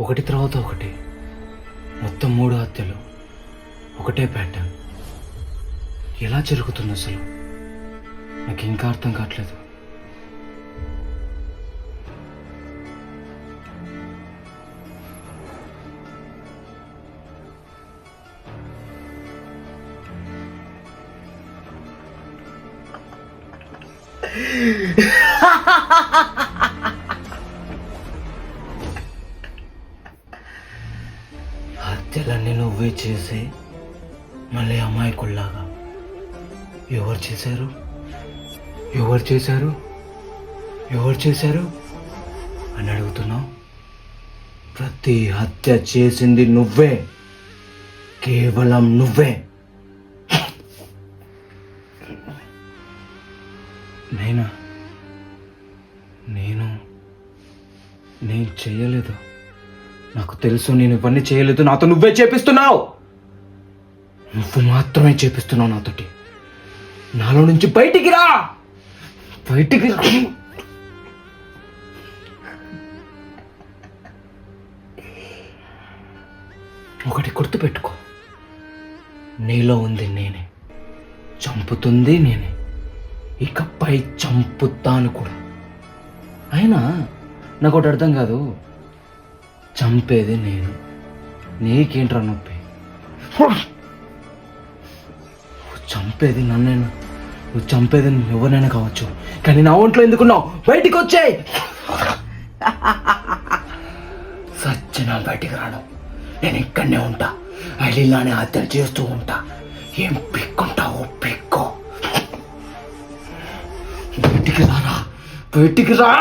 ఒకటి తర్వాత ఒకటి, మొత్తం 3 హత్యలు, ఒకటే ప్యాటర్న్. ఎలా జరుగుతుంది అసలు? నాకు ఇంకా అర్థం కావట్లేదు. హత్యలన్నీ నువ్వే చేసి మళ్ళీ అమాయకుల్లాగా ఎవరు చేశారు ఎవరు చేశారు ఎవరు చేశారు అని అడుగుతున్నావు. ప్రతి హత్య చేసింది నువ్వే, కేవలం నువ్వే. నేను చేయలేదు. నాకు తెలుసు నేను ఇవన్నీ చేయలేదు. నాతో నువ్వే చేపిస్తున్నావు. నువ్వు మాత్రమే చేపిస్తున్నావు నాతోటి. నాలో నుంచి బయటికి రా, బయటికి రా. ఒకటి గుర్తుపెట్టుకో, నీలో ఉంది నేనే, చంపుతుంది నేనే, ఇకపై చంపుతాను కూడా. అయినా నాకు ఒకటి అర్థం కాదు, చంపేది నేను, నీకేంట్రా నొప్పి? చంపేది నన్నేనా? నువ్వు చంపేది ఎవరైనా కావచ్చు, కానీ నా ఒంట్లో ఎందుకున్నావు? బయటికి వచ్చాయి. సచ్చినా బయటికి రాను. నేను ఇక్కడనే ఉంటా, అడిలానే హత్యలు చేస్తూ ఉంటా. ఏం పిక్కుంటావో పిక్కో. బయటికి రారా, బయటికి రా.